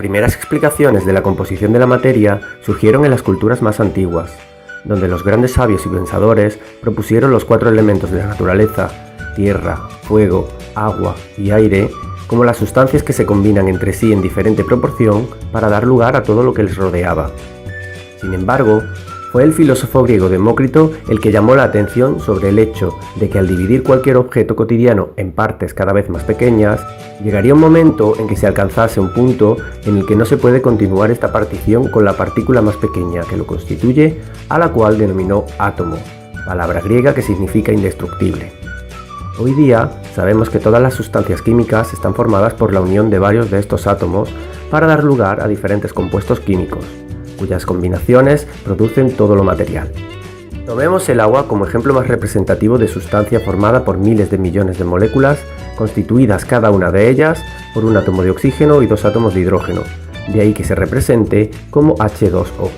primeras explicaciones de la composición de la materia surgieron en las culturas más antiguas, donde los grandes sabios y pensadores propusieron los 4 elementos de la naturaleza, tierra, fuego, agua y aire, como las sustancias que se combinan entre sí en diferente proporción para dar lugar a todo lo que les rodeaba. Sin embargo, fue el filósofo griego Demócrito el que llamó la atención sobre el hecho de que al dividir cualquier objeto cotidiano en partes cada vez más pequeñas, llegaría un momento en que se alcanzase un punto en el que no se puede continuar esta partición con la partícula más pequeña que lo constituye, a la cual denominó átomo, palabra griega que significa indestructible. Hoy día sabemos que todas las sustancias químicas están formadas por la unión de varios de estos átomos para dar lugar a diferentes compuestos químicos, cuyas combinaciones producen todo lo material. Tomemos el agua como ejemplo más representativo de sustancia formada por miles de millones de moléculas, constituidas cada una de ellas por un átomo de oxígeno y 2 átomos de hidrógeno, de ahí que se represente como H2O.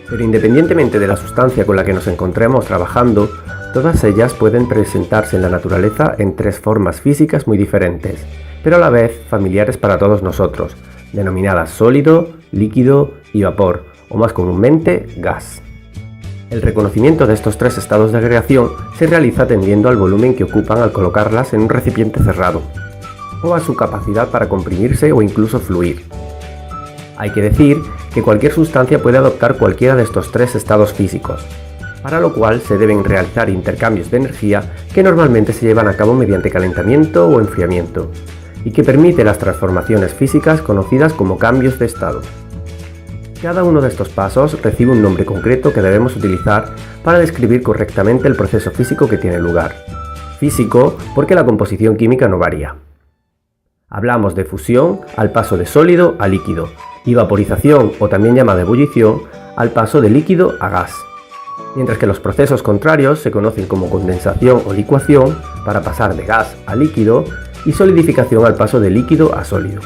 Pero independientemente de la sustancia con la que nos encontremos trabajando, todas ellas pueden presentarse en la naturaleza en 3 formas físicas muy diferentes, pero a la vez familiares para todos nosotros, denominadas sólido, líquido y vapor, o más comúnmente gas. El reconocimiento de estos 3 estados de agregación se realiza atendiendo al volumen que ocupan al colocarlas en un recipiente cerrado, o a su capacidad para comprimirse o incluso fluir. Hay que decir que cualquier sustancia puede adoptar cualquiera de estos 3 estados físicos, para lo cual se deben realizar intercambios de energía que normalmente se llevan a cabo mediante calentamiento o enfriamiento, y que permite las transformaciones físicas conocidas como cambios de estado. Cada uno de estos pasos recibe un nombre concreto que debemos utilizar para describir correctamente el proceso físico que tiene lugar. Físico porque la composición química no varía. Hablamos de fusión al paso de sólido a líquido y vaporización, o también llamada ebullición, al paso de líquido a gas. Mientras que los procesos contrarios se conocen como condensación o licuación para pasar de gas a líquido y solidificación al paso de líquido a sólido.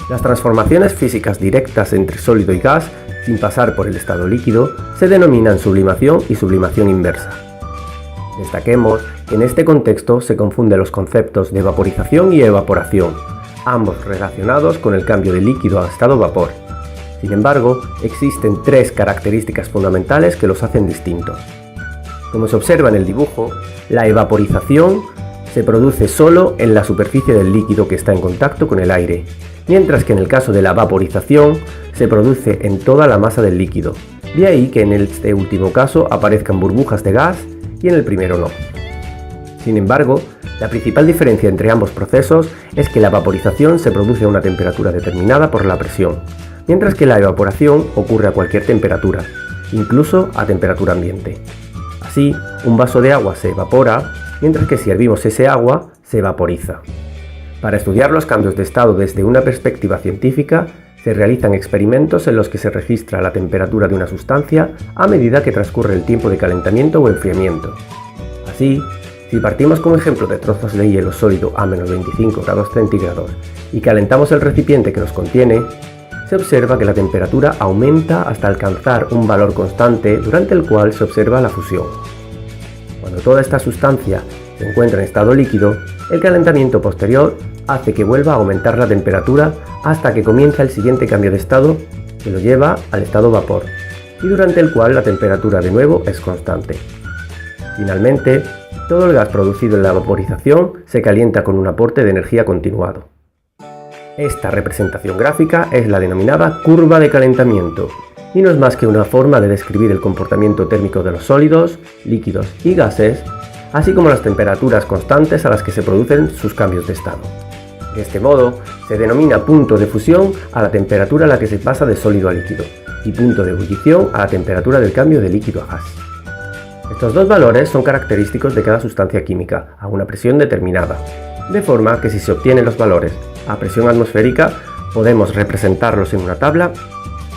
Las transformaciones físicas directas entre sólido y gas, sin pasar por el estado líquido, se denominan sublimación y sublimación inversa. Destaquemos que en este contexto se confunden los conceptos de vaporización y evaporación, ambos relacionados con el cambio de líquido a estado vapor. Sin embargo, existen 3 características fundamentales que los hacen distintos. Como se observa en el dibujo, la evaporización se produce solo en la superficie del líquido que está en contacto con el aire, mientras que en el caso de la vaporización se produce en toda la masa del líquido. De ahí que en este último caso aparezcan burbujas de gas y en el primero no. Sin embargo, la principal diferencia entre ambos procesos es que la vaporización se produce a una temperatura determinada por la presión, mientras que la evaporación ocurre a cualquier temperatura, incluso a temperatura ambiente. Así, un vaso de agua se evapora, mientras que si hervimos ese agua, se vaporiza. Para estudiar los cambios de estado desde una perspectiva científica, se realizan experimentos en los que se registra la temperatura de una sustancia a medida que transcurre el tiempo de calentamiento o enfriamiento. Así, si partimos como ejemplo de trozos de hielo sólido a menos 25 grados centígrados y calentamos el recipiente que los contiene, se observa que la temperatura aumenta hasta alcanzar un valor constante durante el cual se observa la fusión. Cuando toda esta sustancia se encuentra en estado líquido, el calentamiento posterior hace que vuelva a aumentar la temperatura hasta que comienza el siguiente cambio de estado que lo lleva al estado vapor, y durante el cual la temperatura de nuevo es constante. Finalmente, todo el gas producido en la vaporización se calienta con un aporte de energía continuado. Esta representación gráfica es la denominada curva de calentamiento, y no es más que una forma de describir el comportamiento térmico de los sólidos, líquidos y gases, así como las temperaturas constantes a las que se producen sus cambios de estado. De este modo, se denomina punto de fusión a la temperatura a la que se pasa de sólido a líquido, y punto de ebullición a la temperatura del cambio de líquido a gas. Estos 2 valores son característicos de cada sustancia química a una presión determinada, de forma que si se obtienen los valores a presión atmosférica, podemos representarlos en una tabla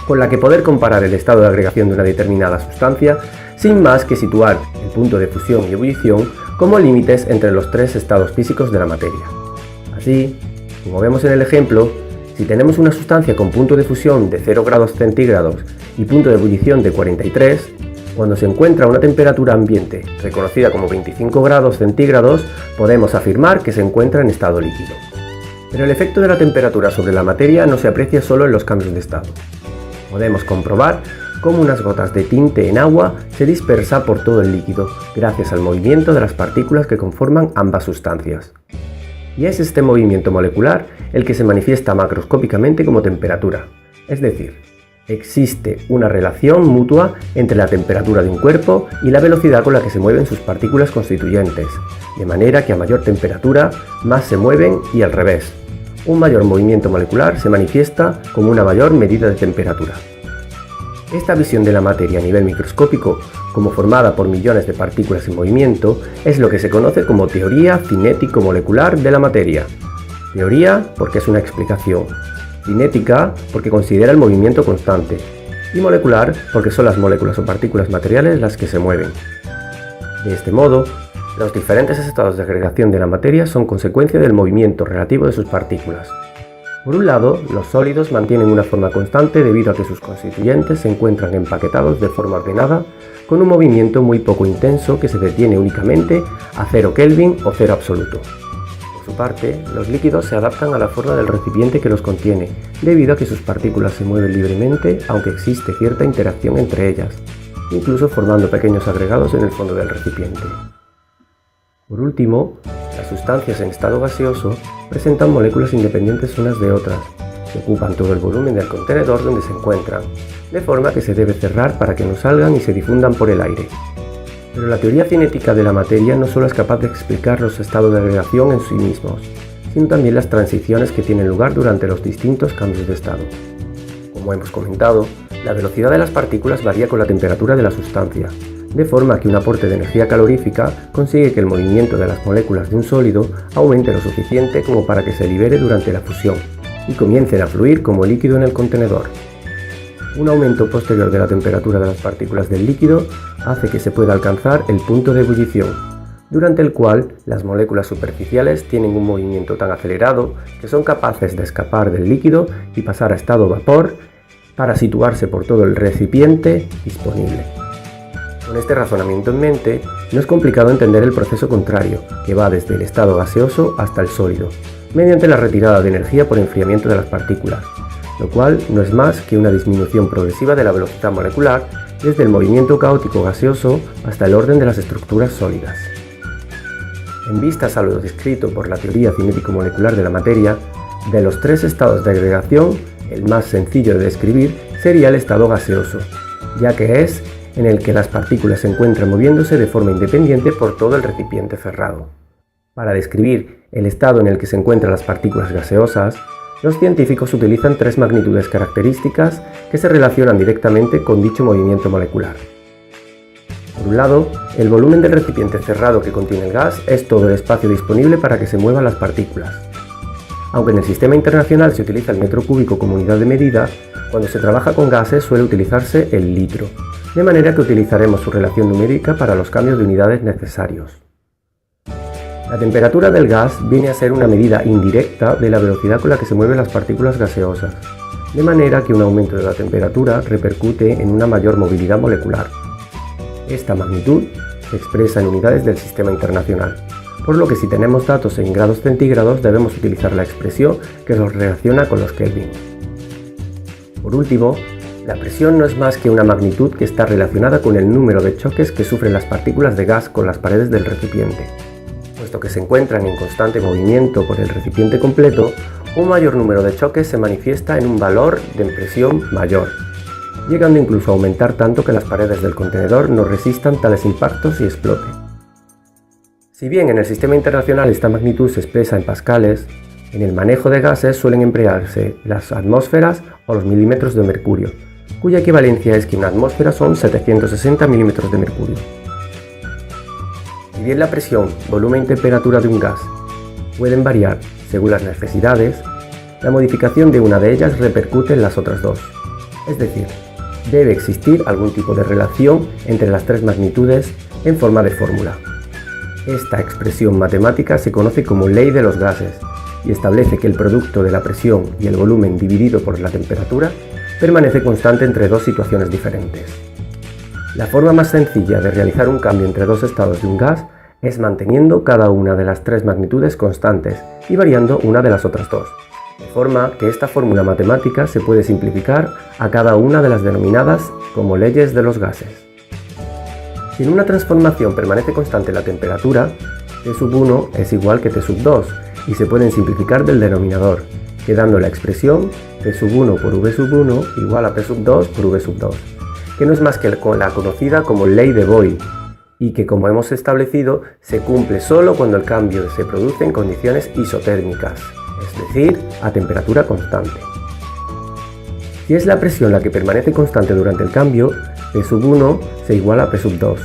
con la que poder comparar el estado de agregación de una determinada sustancia, sin más que situar el punto de fusión y ebullición como límites entre los 3 estados físicos de la materia. Así, como vemos en el ejemplo, si tenemos una sustancia con punto de fusión de 0 grados centígrados y punto de ebullición de 43, cuando se encuentra a una temperatura ambiente reconocida como 25 grados centígrados, podemos afirmar que se encuentra en estado líquido. Pero el efecto de la temperatura sobre la materia no se aprecia solo en los cambios de estado. Podemos comprobar cómo unas gotas de tinte en agua se dispersa por todo el líquido gracias al movimiento de las partículas que conforman ambas sustancias. Y es este movimiento molecular el que se manifiesta macroscópicamente como temperatura, es decir, existe una relación mutua entre la temperatura de un cuerpo y la velocidad con la que se mueven sus partículas constituyentes, de manera que a mayor temperatura más se mueven y al revés. Un mayor movimiento molecular se manifiesta como una mayor medida de temperatura. Esta visión de la materia a nivel microscópico, como formada por millones de partículas en movimiento, es lo que se conoce como teoría cinético-molecular de la materia. Teoría porque es una explicación, cinética porque considera el movimiento constante, y molecular porque son las moléculas o partículas materiales las que se mueven. De este modo, los diferentes estados de agregación de la materia son consecuencia del movimiento relativo de sus partículas. Por un lado, los sólidos mantienen una forma constante debido a que sus constituyentes se encuentran empaquetados de forma ordenada, con un movimiento muy poco intenso que se detiene únicamente a 0 Kelvin o 0 absoluto. Por su parte, los líquidos se adaptan a la forma del recipiente que los contiene, debido a que sus partículas se mueven libremente aunque existe cierta interacción entre ellas, incluso formando pequeños agregados en el fondo del recipiente. Por último, las sustancias en estado gaseoso presentan moléculas independientes unas de otras, que ocupan todo el volumen del contenedor donde se encuentran, de forma que se debe cerrar para que no salgan y se difundan por el aire. Pero la teoría cinética de la materia no solo es capaz de explicar los estados de agregación en sí mismos, sino también las transiciones que tienen lugar durante los distintos cambios de estado. Como hemos comentado, la velocidad de las partículas varía con la temperatura de la sustancia, de forma que un aporte de energía calorífica consigue que el movimiento de las moléculas de un sólido aumente lo suficiente como para que se libere durante la fusión y comiencen a fluir como líquido en el contenedor. Un aumento posterior de la temperatura de las partículas del líquido hace que se pueda alcanzar el punto de ebullición, durante el cual las moléculas superficiales tienen un movimiento tan acelerado que son capaces de escapar del líquido y pasar a estado vapor para situarse por todo el recipiente disponible. Con este razonamiento en mente, no es complicado entender el proceso contrario, que va desde el estado gaseoso hasta el sólido, mediante la retirada de energía por enfriamiento de las partículas, lo cual no es más que una disminución progresiva de la velocidad molecular desde el movimiento caótico gaseoso hasta el orden de las estructuras sólidas. En vistas a lo descrito por la teoría cinético-molecular de la materia, de los tres estados de agregación, el más sencillo de describir sería el estado gaseoso, ya que es en el que las partículas se encuentran moviéndose de forma independiente por todo el recipiente cerrado. Para describir el estado en el que se encuentran las partículas gaseosas, los científicos utilizan tres magnitudes características que se relacionan directamente con dicho movimiento molecular. Por un lado, el volumen del recipiente cerrado que contiene el gas es todo el espacio disponible para que se muevan las partículas. Aunque en el sistema internacional se utiliza el metro cúbico como unidad de medida, cuando se trabaja con gases suele utilizarse el litro, de manera que utilizaremos su relación numérica para los cambios de unidades necesarios. La temperatura del gas viene a ser una medida indirecta de la velocidad con la que se mueven las partículas gaseosas, de manera que un aumento de la temperatura repercute en una mayor movilidad molecular. Esta magnitud se expresa en unidades del sistema internacional, por lo que si tenemos datos en grados centígrados debemos utilizar la expresión que los relaciona con los Kelvin. Por último, la presión no es más que una magnitud que está relacionada con el número de choques que sufren las partículas de gas con las paredes del recipiente. Puesto que se encuentran en constante movimiento por el recipiente completo, un mayor número de choques se manifiesta en un valor de presión mayor, llegando incluso a aumentar tanto que las paredes del contenedor no resistan tales impactos y explote. Si bien en el sistema internacional esta magnitud se expresa en pascales, en el manejo de gases suelen emplearse las atmósferas o los milímetros de mercurio, cuya equivalencia es que una atmósfera son 760 milímetros de mercurio. Si bien la presión, volumen y temperatura de un gas pueden variar según las necesidades, la modificación de una de ellas repercute en las otras dos. Es decir, debe existir algún tipo de relación entre las tres magnitudes en forma de fórmula. Esta expresión matemática se conoce como ley de los gases y establece que el producto de la presión y el volumen dividido por la temperatura permanece constante entre dos situaciones diferentes. La forma más sencilla de realizar un cambio entre dos estados de un gas es manteniendo cada una de las tres magnitudes constantes y variando una de las otras dos, de forma que esta fórmula matemática se puede simplificar a cada una de las denominadas como leyes de los gases. Si en una transformación permanece constante la temperatura, T1 es igual que T2 y se pueden simplificar del denominador, quedando la expresión P1 por V1 igual a P2 por V2, que no es más que la conocida como ley de Boyle, y que, como hemos establecido, se cumple solo cuando el cambio se produce en condiciones isotérmicas, es decir, a temperatura constante. Si es la presión la que permanece constante durante el cambio, P1 se iguala a P2.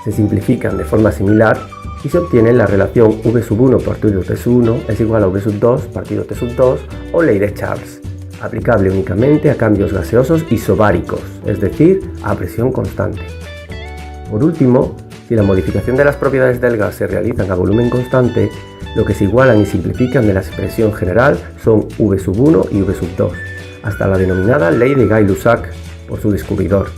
Se simplifican de forma similar y se obtiene la relación V1 partido T1 es igual a V2 partido T2 o ley de Charles, aplicable únicamente a cambios gaseosos isobáricos, es decir, a presión constante. Por último, si la modificación de las propiedades del gas se realizan a volumen constante, lo que se igualan y simplifican de la expresión general son V1 y V2, hasta la denominada ley de Gay-Lussac por su descubridor,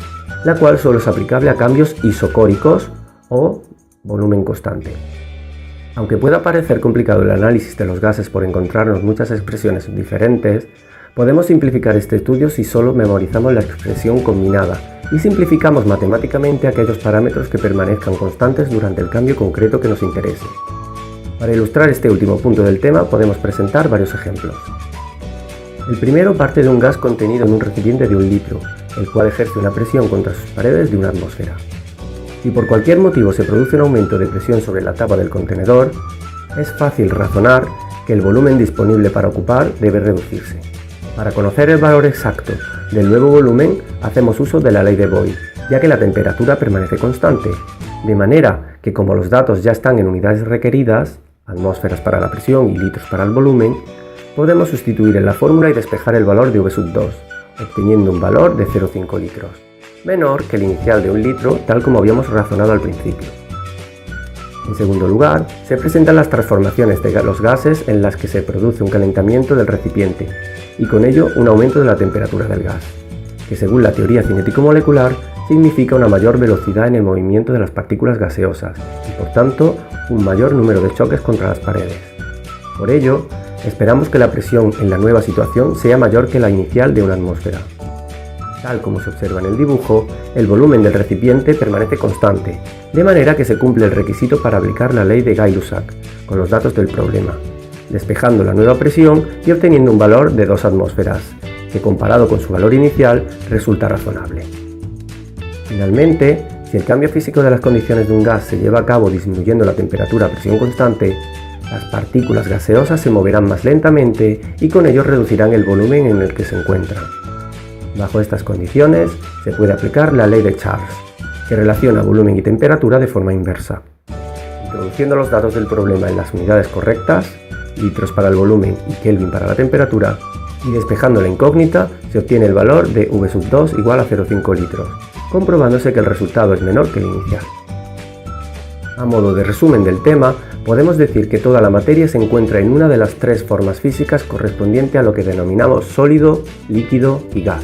la cual solo es aplicable a cambios isocóricos o volumen constante. Aunque pueda parecer complicado el análisis de los gases por encontrarnos muchas expresiones diferentes, podemos simplificar este estudio si solo memorizamos la expresión combinada y simplificamos matemáticamente aquellos parámetros que permanezcan constantes durante el cambio concreto que nos interese. Para ilustrar este último punto del tema podemos presentar varios ejemplos. El primero parte de un gas contenido en un recipiente de 1 litro, el cual ejerce una presión contra sus paredes de una atmósfera. Si por cualquier motivo se produce un aumento de presión sobre la tapa del contenedor, es fácil razonar que el volumen disponible para ocupar debe reducirse. Para conocer el valor exacto del nuevo volumen, hacemos uso de la ley de Boyle, ya que la temperatura permanece constante, de manera que como los datos ya están en unidades requeridas, atmósferas para la presión y litros para el volumen, podemos sustituir en la fórmula y despejar el valor de V2, obteniendo un valor de 0,5 litros, menor que el inicial de 1 litro, tal como habíamos razonado al principio. En segundo lugar, se presentan las transformaciones de los gases en las que se produce un calentamiento del recipiente y con ello un aumento de la temperatura del gas, que según la teoría cinético-molecular significa una mayor velocidad en el movimiento de las partículas gaseosas y por tanto un mayor número de choques contra las paredes. Por ello, esperamos que la presión en la nueva situación sea mayor que la inicial de una atmósfera. Tal como se observa en el dibujo, el volumen del recipiente permanece constante, de manera que se cumple el requisito para aplicar la ley de Gay-Lussac con los datos del problema, despejando la nueva presión y obteniendo un valor de 2 atmósferas, que comparado con su valor inicial resulta razonable. Finalmente, si el cambio físico de las condiciones de un gas se lleva a cabo disminuyendo la temperatura a presión constante, las partículas gaseosas se moverán más lentamente y con ello reducirán el volumen en el que se encuentran. Bajo estas condiciones, se puede aplicar la ley de Charles, que relaciona volumen y temperatura de forma inversa. Introduciendo los datos del problema en las unidades correctas, litros para el volumen y Kelvin para la temperatura, y despejando la incógnita, se obtiene el valor de V2 igual a 0,5 litros, comprobándose que el resultado es menor que el inicial. A modo de resumen del tema, podemos decir que toda la materia se encuentra en una de las 3 formas físicas correspondiente a lo que denominamos sólido, líquido y gas,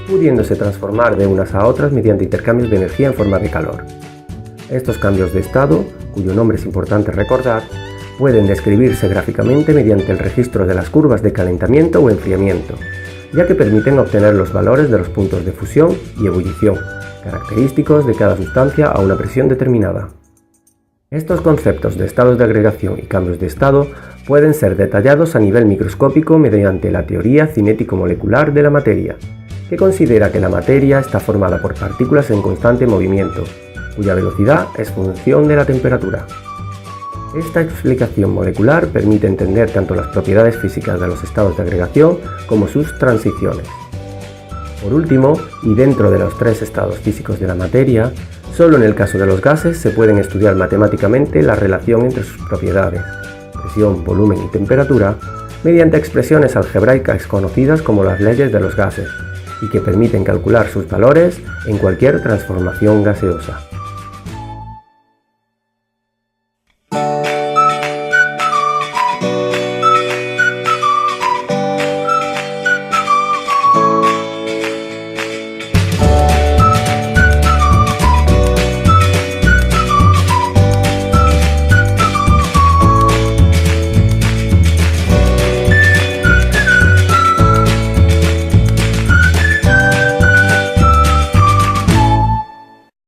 pudiéndose transformar de unas a otras mediante intercambios de energía en forma de calor. Estos cambios de estado, cuyo nombre es importante recordar, pueden describirse gráficamente mediante el registro de las curvas de calentamiento o enfriamiento, ya que permiten obtener los valores de los puntos de fusión y ebullición, característicos de cada sustancia a una presión determinada. Estos conceptos de estados de agregación y cambios de estado pueden ser detallados a nivel microscópico mediante la teoría cinético-molecular de la materia, que considera que la materia está formada por partículas en constante movimiento, cuya velocidad es función de la temperatura. Esta explicación molecular permite entender tanto las propiedades físicas de los estados de agregación como sus transiciones. Por último, y dentro de los 3 estados físicos de la materia, solo en el caso de los gases se pueden estudiar matemáticamente la relación entre sus propiedades, presión, volumen y temperatura, mediante expresiones algebraicas conocidas como las leyes de los gases, y que permiten calcular sus valores en cualquier transformación gaseosa.